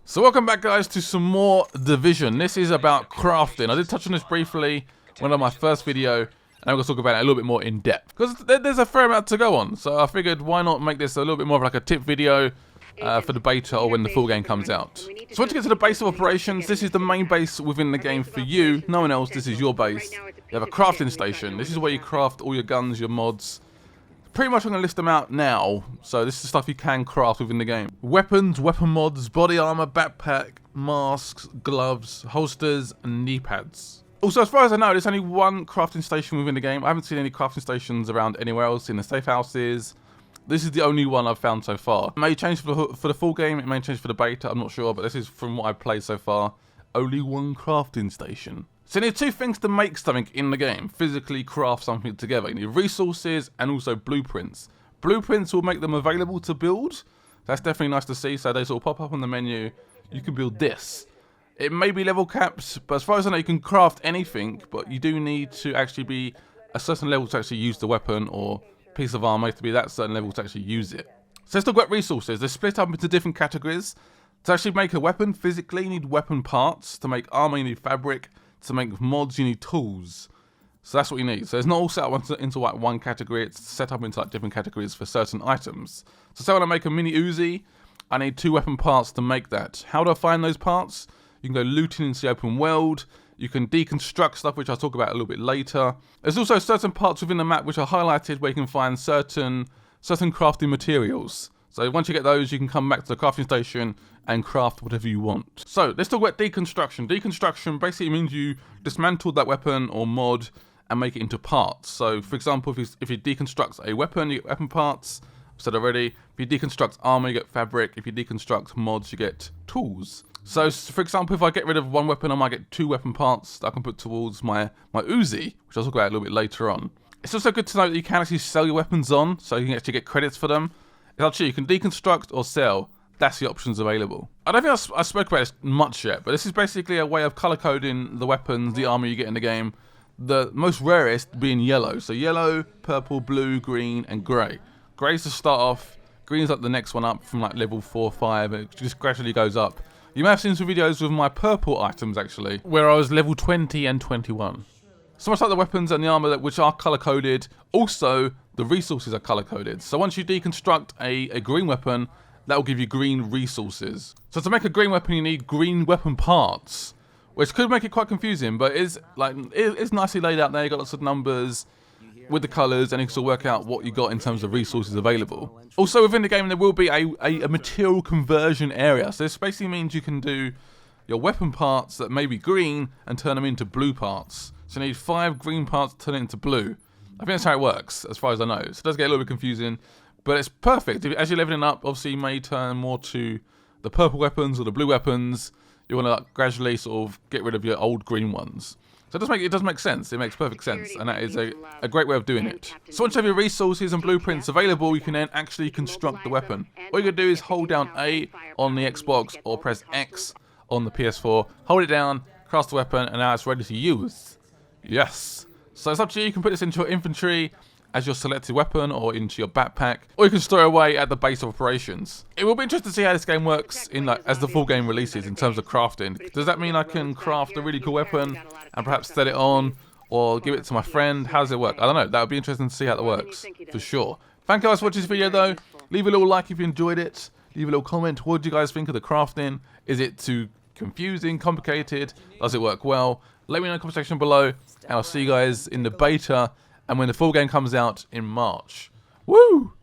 So welcome back, guys, to some more Division. This is about crafting. I did touch on this briefly in one of my first video, and I'm going to talk about it a little bit more in depth because there's a fair amount to go on. So I figured why not make this a little bit more of like a tip video for the beta or when the full game comes out. So once you get to the base of operations, this is the main base within the game for you. No one else. This is your base. You have a crafting station. This is where you craft all your guns, your mods. Pretty much I'm going to list them out now, so this is the stuff you can craft within the game. Weapons, weapon mods, body armor, backpack, masks, gloves, holsters, and knee pads. Also, as far as I know, there's only one crafting station within the game. I haven't seen any crafting stations around anywhere else in the safe houses. This is the only one I've found so far. It may change for the full game, it may change for the beta, I'm not sure, but this is from what I've played so far. Only one crafting station. So you need two things to make something in the game, physically craft something together. You need resources and also blueprints. Blueprints will make them available to build. That's definitely nice to see, so they sort of pop up on the menu. You can build this. It may be level capped, but as far as I know, you can craft anything, but you do need to actually be a certain level to actually use the weapon or piece of armor to be that certain level to actually use it. So let's talk about resources. They're split up into different categories. To actually make a weapon physically, you need weapon parts. To make armor, you need fabric. To make mods, you need tools. So that's what you need. So it's not all set up into like one category. It's set up into like different categories for certain items. So say when I make a mini Uzi, I need 2 weapon parts to make that. How do I find those parts? You can go looting into the open world. You can deconstruct stuff, which I'll talk about a little bit later. There's also certain parts within the map which are highlighted where you can find certain crafting materials. So once you get those, you can come back to the crafting station and craft whatever you want. So let's talk about deconstruction. Deconstruction basically means you dismantle that weapon or mod and make it into parts. So for example, if you deconstruct a weapon, you get weapon parts. I've said already. If you deconstruct armor, you get fabric. If you deconstruct mods, you get tools. So for example, if I get rid of one weapon, I might get 2 weapon parts that I can put towards my Uzi, which I'll talk about a little bit later on. It's also good to know that you can actually sell your weapons on, so you can actually get credits for them. It's up to you. You can deconstruct or sell. That's the options available. I don't think I spoke about this much yet, but this is basically a way of color coding the weapons, the armor you get in the game. The most rarest being yellow. So yellow, purple, blue, green, and grey. Grey's to start off. Green's like the next one up from like level 4 or 5, and it just gradually goes up. You may have seen some videos with my purple items actually, where I was level 20 and 21. So much like the weapons and the armor which are color coded, also the resources are color coded. So once you deconstruct a green weapon, that will give you green resources. So to make a green weapon, you need green weapon parts, which could make it quite confusing, but it's nicely laid out there. You got lots of numbers with the colors, and you can still work out what you got in terms of resources available. Also within the game, there will be a material conversion area. So this basically means you can do your weapon parts that may be green and turn them into blue parts. So you need 5 green parts to turn it into blue. I think that's how it works, as far as I know. So it does get a little bit confusing, but it's perfect. As you're leveling up, obviously you may turn more to the purple weapons or the blue weapons. You want to like gradually sort of get rid of your old green ones. So it does make sense. It makes perfect sense, and that is a great way of doing it. So once you have your resources and blueprints available, you can then actually construct the weapon. All you can do is hold down A on the Xbox or press X on the PS4. Hold it down, craft the weapon, and now it's ready to use. Yes. So it's up to you. You can put this into your inventory as your selected weapon or into your backpack, or you can store it away at the base of operations. It will be interesting to see how this game works as the full game releases in terms of crafting. Does that mean I can craft a really cool weapon and perhaps set it on or give it to my friend? How does it work? I don't know. That would be interesting to see how that works, for sure. Thank you guys for watching this video though. Leave a little like if you enjoyed it. Leave a little comment. What do you guys think of the crafting? Is it too confusing, complicated? Does it work well? Let me know in the comment section below, and I'll see you guys in the beta and when the full game comes out in March. Woo!